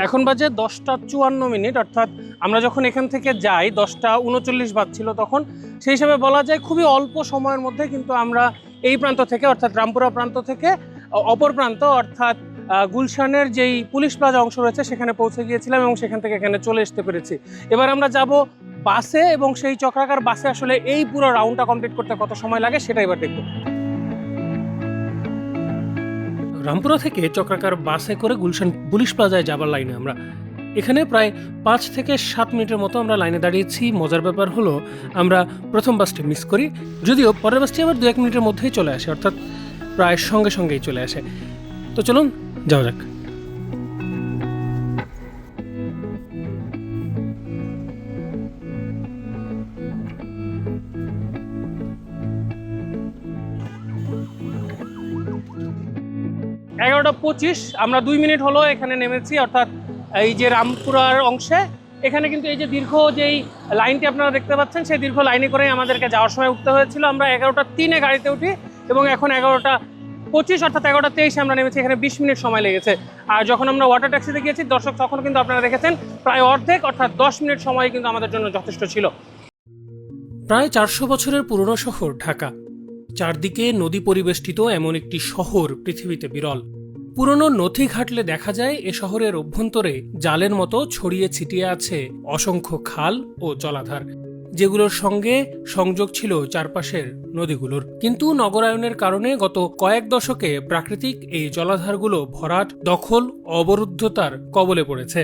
এখন বাজে 10টা 54 মিনিট, অর্থাৎ আমরা যখন এখান থেকে যাই 10টা 39 বাজছিল তখন। সেই হিসাবে বলা যায় খুবই অল্প সময়ের মধ্যে কিন্তু আমরা এই প্রান্ত থেকে অর্থাৎ রামপুরা প্রান্ত থেকে অপর প্রান্ত অর্থাৎ গুলশানের যেই পুলিশ প্লাজা অংশ রয়েছে সেখানে পৌঁছে গিয়েছিলাম এবং সেখান থেকে এখানে চলে আসতে পেরেছি। এবার আমরা যাব বাসে এবং সেই চক্রাকার বাসে আসলে এই পুরো রাউন্ডটা কমপ্লিট করতে কত সময় লাগে সেটা এবার দেখব। রামপুরা থেকে চক্রাকার বাসে করে গুলশান পুলিশ প্লাজায় যাবার লাইনে আমরা এখানে প্রায় 5 থেকে 7 মিনিটের মতো আমরা লাইনে দাঁড়িয়েছি। মজার ব্যাপার হলো আমরা প্রথম বাসটি মিস করি, যদিও পরের বাসটি আবার 2-1 মিনিটের মধ্যেই চলে আসে, অর্থাৎ প্রায় সঙ্গে সঙ্গেই চলে আসে। তো চলুন যাওয়া যাক। এগারোটা 25 আমরা 2 মিনিট হলো এখানে নেমেছি, অর্থাৎ এই যে রামপুরার অংশে। এখানে কিন্তু এই যে দীর্ঘ যেই লাইনটি আপনারা দেখতে পাচ্ছেন সেই দীর্ঘ লাইনে করেই আমাদেরকে যাওয়ার সময় উঠতে হয়েছিল। আমরা 11টা 03 গাড়িতে উঠি এবং এখন 11টা 25 অর্থাৎ 11টা 23 আমরা নেমেছি। এখানে 20 মিনিট সময় লেগেছে। আর যখন আমরা ওয়াটার ট্যাক্সিতে গিয়েছি দর্শক তখন কিন্তু আপনারা দেখেছেন প্রায় অর্ধেক অর্থাৎ 10 মিনিট সময় কিন্তু আমাদের জন্য যথেষ্ট ছিল। প্রায় 400 বছরের পুরনো শহর ঢাকা, চারদিকে নদী পরিবেষ্টিত এমন একটি শহর পৃথিবীতে বিরল। পুরনো নথি ঘাটলে দেখা যায় এ শহরের অভ্যন্তরে জালের মতো ছড়িয়ে ছিটিয়ে আছে অসংখ্য খাল ও জলাধার, যেগুলোর সঙ্গে সংযোগ ছিল চারপাশের নদীগুলোর। কিন্তু নগরায়নের কারণে গত কয়েক দশকে প্রাকৃতিক এই জলাধারগুলো ভরাট, দখল, অবরুদ্ধতার কবলে পড়েছে।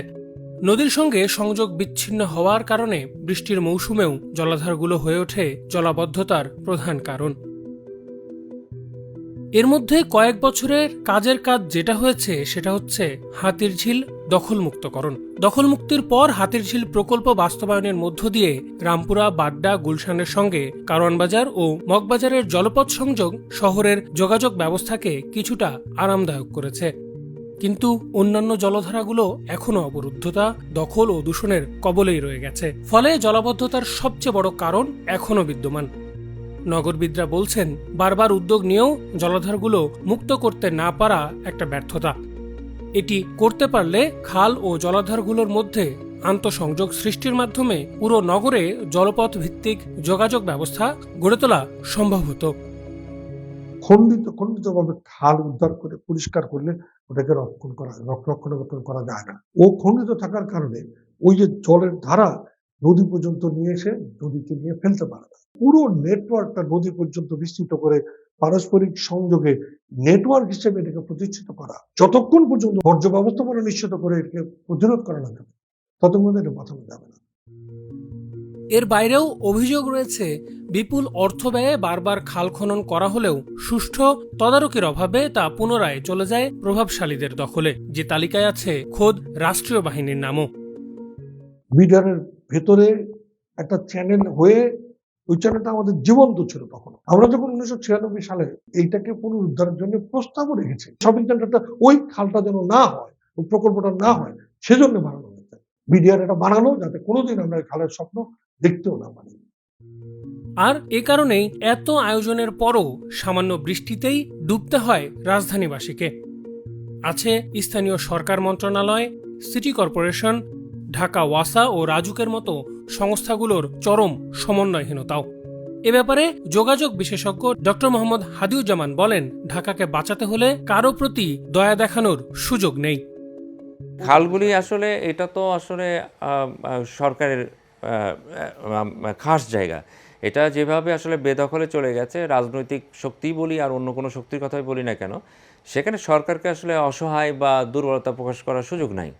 নদীর সঙ্গে সংযোগ বিচ্ছিন্ন হওয়ার কারণে বৃষ্টির মৌসুমেও জলাধারগুলো হয়ে ওঠে জলাবদ্ধতার প্রধান কারণ। এর মধ্যে কয়েক বছরের কাজের কাজ যেটা হয়েছে সেটা হচ্ছে হাতিরঝিল দখলমুক্তকরণ। দখলমুক্তির পর হাতিরঝিল প্রকল্প বাস্তবায়নের মধ্য দিয়ে রামপুরা, বাড্ডা, গুলশানের সঙ্গে কারওয়ানবাজার ও মগবাজারের জলপথ সংযোগ শহরের যোগাযোগ ব্যবস্থাকে কিছুটা আরামদায়ক করেছে। কিন্তু অন্যান্য জলধারাগুলো এখনও অবরুদ্ধতা, দখল ও দূষণের কবলেই রয়ে গেছে। ফলে জলাবদ্ধতার সবচেয়ে বড় কারণ এখনও বিদ্যমান। নগরবিদরা বলছেন বারবার উদ্যোগ নিয়েও জলাধারগুলো মুক্ত করতে না পারা একটা ব্যর্থতা। এটি করতে পারলে খাল ও জলাধারগুলোর মধ্যে আন্তঃসংযোগ সৃষ্টির মাধ্যমে পুরো নগরে জলপথ ভিত্তিক যোগাযোগ ব্যবস্থা গড়ে তোলা সম্ভব হতো। খণ্ডিতভাবে খাল উদ্ধার করে পরিষ্কার করলে ওটাকে রক্ষণাবেক্ষণ করা যায় না। ও খণ্ডিত থাকার কারণে ওই যে জলের ধারা নদী পর্যন্ত নিয়ে এসে নদীকে নিয়ে ফেলতে পারে না। পুরো নেটওয়ার্কটা নদী পর্যন্ত বিস্তৃত করে পারস্পরিক সংযোগে নেটওয়ার্ক হিসেবে এটাকে প্রতিষ্ঠিত করা, যতক্ষণ পর্যন্ত বর্জ্য ব্যবস্থাপনা নিশ্চিত করে এটাকে প্রতিরোধ করা না যাবে ততক্ষণ এটা বাঁচানো যাবে না। এর বাইরেও অভিযোগ রয়েছে বিপুল অর্থ ব্যয়ে বারবার খাল খনন করা হলেও সুষ্ঠু তদারকির অভাবে তা পুনরায় চলে যায় প্রভাবশালীদের দখলে, যে তালিকায় আছে খোদ রাষ্ট্রীয় বাহিনীর নামও। মিডিয়ার ভেতরে একটা চ্যানেল হয়ে ওই চ্যানেলটা আমাদের জীবন্ত ছিল তখন। আমরা যখন 1996 সালে এইটাকে পুনরুদ্ধারের জন্য প্রস্তাবও রেখেছি, শপিং সেন্টারটা ওই খালটা যেন না হয়, ওই প্রকল্পটা না হয় সেজন্য বানানো হয়েছে। মিডিয়ার এটা বানানো যাতে কোনোদিন আমরা খালের স্বপ্ন দেখতেও না পারি। আর এ কারণেই এত আয়োজনের পরও সামান্য বৃষ্টিতেই ডুবতে হয় রাজধানীবাসীকে। আছে স্থানীয় সরকার মন্ত্রণালয়, সিটি কর্পোরেশন, ঢাকা ওয়াসা ও রাজুকের মতো সংস্থাগুলোর চরম সমন্বয়হীনতাও। এ ব্যাপারে যোগাযোগ বিশেষজ্ঞ ডক্টর মোহাম্মদ হাদিউজ্জামান বলেন, ঢাকাকে বাঁচাতে হলে কারো প্রতি দয়া দেখানোর সুযোগ নেই। খালগুলি আসলে এটা তো আসলে সরকারের খাস জায়গা। এটা যেভাবে আসলে বেদখলে চলে গেছে, রাজনৈতিক শক্তি বলি আর অন্য কোনো শক্তির কথাই বলি না কেন, সেখানে সরকারকে আসলে অসহায় বা দুর্বলতা প্রকাশ করার সুযোগ নাই।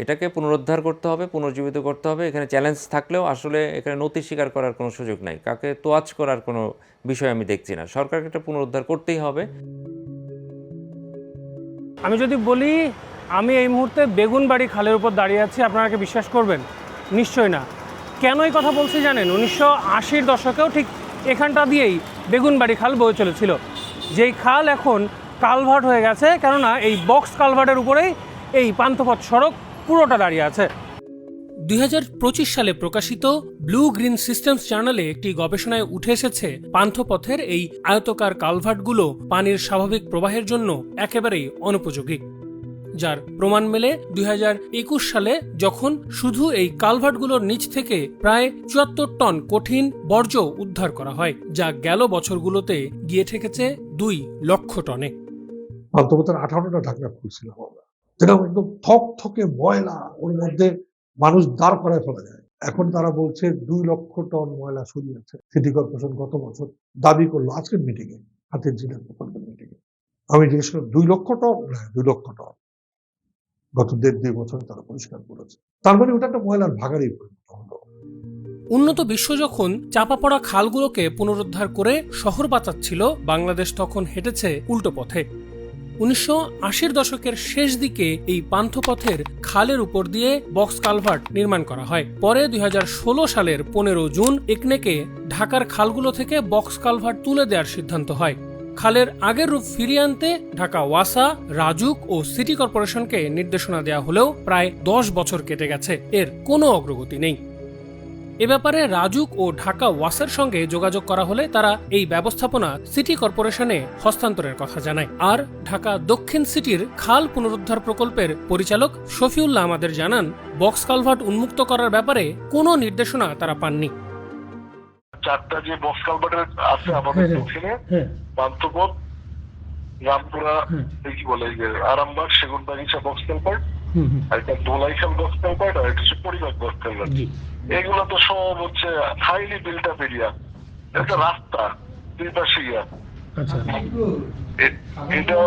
এটাকে পুনরুদ্ধার করতে হবে, পুনর্জীবিত করতে হবে। এখানে চ্যালেঞ্জ থাকলেও আসলে এখানে নতি স্বীকার করার কোনো সুযোগ নাই, কাকে তোয়াজ করার কোনো বিষয় আমি দেখছি না। সরকারকে এটা পুনরুদ্ধার করতেই হবে। আমি যদি বলি আমি এই মুহূর্তে বেগুনবাড়ি খালের উপর দাঁড়িয়ে আছি, আপনারা কি বিশ্বাস করবেন? নিশ্চয়ই না। কেন এই কথা বলছি জানেন? 1980-র দশকেও ঠিক এখানটা দিয়েই বেগুনবাড়ি খাল বয়ে চলেছিল, যেই খাল এখন কালভার্ট হয়ে গেছে, কেননা এই বক্স কালভার্টের উপরেই এই পান্থপথ সড়ক পুরোটা দাঁড়িয়ে আছে। 2025 সালে প্রকাশিত ব্লু গ্রিন সিস্টেমস জার্নালে একটি গবেষণায় উঠে এসেছে পান্থপথের এই আয়তকার কালভার্টগুলো পানির স্বাভাবিক প্রবাহের জন্য একেবারেই অনুপযোগী। যার প্রমাণ মেলে 2021 সালে যখন শুধু এই কালভার্টগুলোর নিচ থেকে প্রায় 74 টন কঠিন বর্জ্য উদ্ধার করা হয়, যা গেল বছরগুলোতে গিয়ে ঠেকেছে 2 লক্ষ টনে। পান্থপথের 18টা ঢাকনা খুলছিলাম আমরা, যেটা একদম থকথকে ময়লা, ওর মধ্যে মানুষ দাঁড় করায় ফেলা যায়। এখন তারা বলছে 2 লক্ষ টন ময়লা সরিয়েছে। সিটি কর্পোরেশন গত বছর দাবি করলো আজকের মিটিংয়ে, হাতের ঝিলের প্রকল্পের মিটিংয়ে। আমি জিজ্ঞেস করলাম 2 লক্ষ টন? না, 2 লক্ষ টন গত 1.5-2 বছরে তারা পরিষ্কার করেছে। তার মানে ওটা একটা ময়লার ভাগাড়ি পরিণত হলো। উন্নত বিশ্ব যখন চাপা পড়া খালগুলোকে পুনরুদ্ধার করে শহর বাঁচাচ্ছিল, বাংলাদেশ তখন হেঁটেছে উল্টো পথে। 1980-র দশকের শেষ দিকে এই পান্থপথের খালের উপর দিয়ে বক্স কালভার্ট নির্মাণ করা হয়। পরে 2016 সালের 15 জুন একনেকে ঢাকার খালগুলো থেকে বক্স কালভার্ট তুলে দেওয়ার সিদ্ধান্ত হয়। খালের আগের রূপ ফিরিয়ে আনতে ঢাকা ওয়াসা, রাজুক ও সিটি কর্পোরেশনকে নির্দেশনা দেওয়া হলেও প্রায় 10 বছর কেটে গেছে, এর কোনো অগ্রগতি নেই। এ ব্যাপারে রাজুক ও ঢাকা ওয়াসার সঙ্গে যোগাযোগ করা হলে তারা এই ব্যবস্থাপনা সিটি কর্পোরেশনে হস্তান্তরের কথা জানায়। আর ঢাকা দক্ষিণ সিটির খাল পুনরুদ্ধার প্রকল্পের পরিচালক শফিউল্লাহ আমাদের জানান, বক্স কালভার্ট উন্মুক্ত করার ব্যাপারে কোনো নির্দেশনা তারা পাননি। 4টা যে বক্স কালভার্ট আছে আমাদের দক্ষিণে, পান্থপথ, রামপুরা, কি বলে আরামবাগ, সেগুনবাগিচা বক্স কালভার্ট, আর একটা ধোলাইখাল বক্স কালভার্ট, আর একটা হচ্ছে পরিবার বক্স কালভার্ট। এগুলো তো সব হচ্ছে হাইলি বিল্ট আপ এরিয়া, একটা রাস্তা 2 পাশে। এটা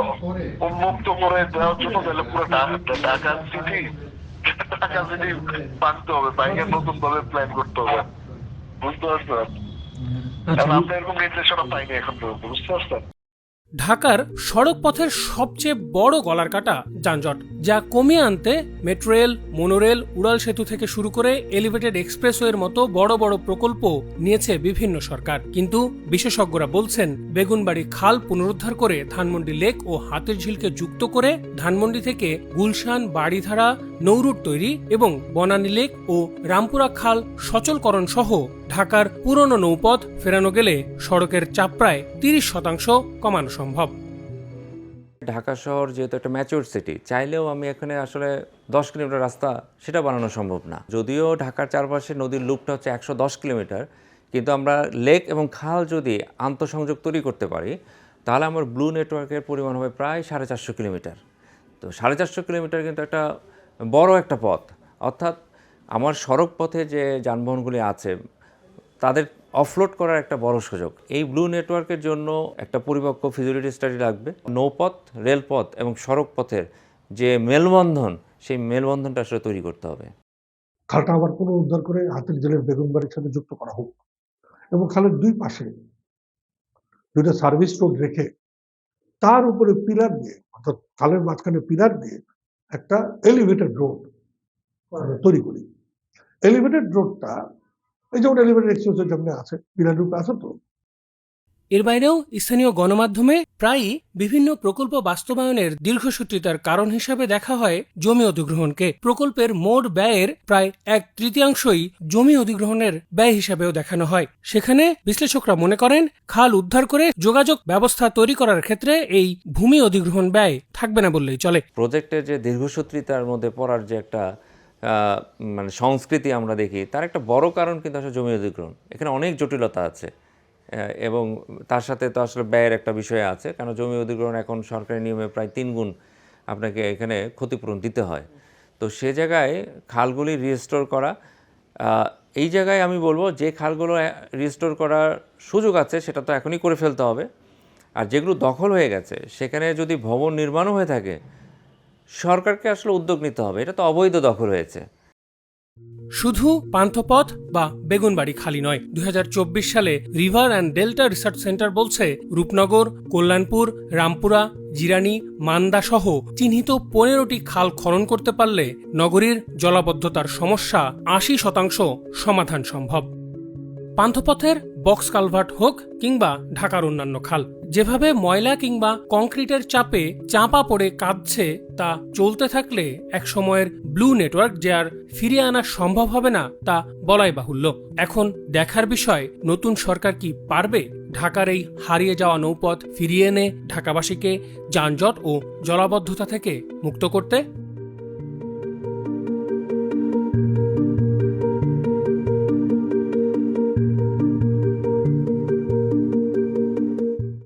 উন্মুক্ত করে দেওয়ার জন্য তাহলে পুরো ঢাকা সিটি বাঁধতে হবে, বাইরে নতুন ভাবে প্ল্যান করতে হবে, বুঝতে পারছেন? আমরা এরকম নির্দেশনা পাইনি এখন পর্যন্ত, বুঝতে পারছেন? ঢাকার সড়ক পথের সবচেয়ে বড় গলার কাটা যানজট, যা কমিয়ে আনতে মেট্রো রেল, মনোরেল, উড়াল সেতু থেকে শুরু করে এলিভেটেড এক্সপ্রেসওয়ের মতো বড় বড় প্রকল্প নিয়েছে বিভিন্ন সরকার। কিন্তু বিশেষজ্ঞরা বলছেন, বেগুনবাড়ি খাল পুনরুদ্ধার করে ধানমন্ডি লেক ও হাতের ঝিলকে যুক্ত করে ধানমন্ডি থেকে গুলশান, বাড়িধারা নৌরুট তৈরি এবং বনানী লেক ও রামপুরা খাল সচলকরণ সহ ঢাকার পুরনো নৌপথ ফেরানো গেলে সড়কের চাপ প্রায় 30% কমানো সম্ভব। ঢাকা শহর যেহেতু একটা ম্যাচিউর সিটি, চাইলেও আমি এখানে আসলে 10 কিলোমিটার রাস্তা সেটা বানানো সম্ভব না। যদিও ঢাকার চারপাশে নদীর লুপটা হচ্ছে 110 কিলোমিটার, কিন্তু আমরা লেক এবং খাল যদি আন্তঃসংযোগ তৈরি করতে পারি, তাহলে আমার ব্লু নেটওয়ার্কের পরিমাণ হবে প্রায় 450 কিলোমিটার। তো 450 কিলোমিটার কিন্তু একটা বড় একটা পথ। অর্থাৎ আমার সড়ক পথে যে যানবাহনগুলি আছে তাদের অফলোড করার একটা বড় সুযোগ। এই ব্লু নেটওয়ার্কের জন্য একটা পরিপক্ক ফিজিবিলিটি স্টাডি লাগবে। নৌপথ, রেলপথ এবং সড়ক পথের যে মেলবন্ধন, সেই মেলবন্ধনটা আসলে তৈরি করতে হবে। খালটা আবার পুনরুদ্ধার করে হাতের ঝিলের বেগুনবাড়ির সাথে যুক্ত করা হোক, এবং খালের 2 পাশে 2টা সার্ভিস রোড রেখে তার উপরে পিলার দিয়ে, অর্থাৎ খালের মাঝখানে পিলার দিয়ে একটা এলিভেটেড রোড তৈরি করি। এলিভেটেড রোডটা এই যেমন এলিভেটেড এক্সপ্রেসের সামনে আছে, পিলার রূপে আছে তো। এর বাইরেও স্থানীয় গণমাধ্যমে প্রায়ই বিভিন্ন প্রকল্প বাস্তবায়নের দীর্ঘসূত্রিতার কারণ হিসাবে দেখা হয় জমি অধিগ্রহণকে। প্রকল্পের মোট ব্যয়ের প্রায় 1/3 জমি অধিগ্রহণের ব্যয় হিসাবেও দেখানো হয়। সেখানে বিশ্লেষকরা মনে করেন, খাল উদ্ধার করে যোগাযোগ ব্যবস্থা তৈরি করার ক্ষেত্রে এই ভূমি অধিগ্রহণ ব্যয় থাকবে না বললেই চলে। প্রজেক্টের যে দীর্ঘসূত্রিতার মধ্যে পড়ার যে একটা মানে সংস্কৃতি আমরা দেখি, তার একটা বড় কারণ কিন্তু আসলে জমি অধিগ্রহণ। এখানে অনেক জটিলতা আছে এবং তার সাথে তো আসলে ব্যয়ের একটা বিষয় আছে, কারণ জমি অধিগ্রহণ এখন সরকারি নিয়মে প্রায় 3 গুণ আপনাকে এখানে ক্ষতিপূরণ দিতে হয়। তো সে জায়গায় খালগুলি রিস্টোর করা, এই জায়গায় আমি বলবো যে খালগুলো রিস্টোর করার সুযোগ আছে সেটা তো এখনই করে ফেলতে হবে। আর যেগুলো দখল হয়ে গেছে সেখানে যদি ভবন নির্মাণও হয়ে থাকে, সরকারকে আসলে উদ্যোগ নিতে হবে। এটা তো অবৈধ দখল হয়েছে। শুধু পান্থপথ বা বেগুনবাড়ি খালি নয়। 2024 সালে river and delta research centre বলছে, রূপনগর, কল্যাণপুর, রামপুরা, জিরানি, মান্দা সহ চিহ্নিত 15টি খাল খনন করতে পারলে নগরীর জলাবদ্ধতার সমস্যা 80% সমাধান সম্ভব। পান্থপথের বক্স কালভার্ট হোক কিংবা ঢাকার অন্যান্য খাল, যেভাবে ময়লা কিংবা কংক্রিটের চাপে চাপা পড়ে কাঁদছে, তা চলতে থাকলে এক সময়ের ব্লু নেটওয়ার্ক যে আর ফিরিয়ে আনা সম্ভব হবে না তা বলাই বাহুল্য। এখন দেখার বিষয়, নতুন সরকার কি পারবে ঢাকার এই হারিয়ে যাওয়া নৌপথ ফিরিয়ে এনে ঢাকাবাসীকে যানজট ও জলাবদ্ধতা থেকে মুক্ত করতে।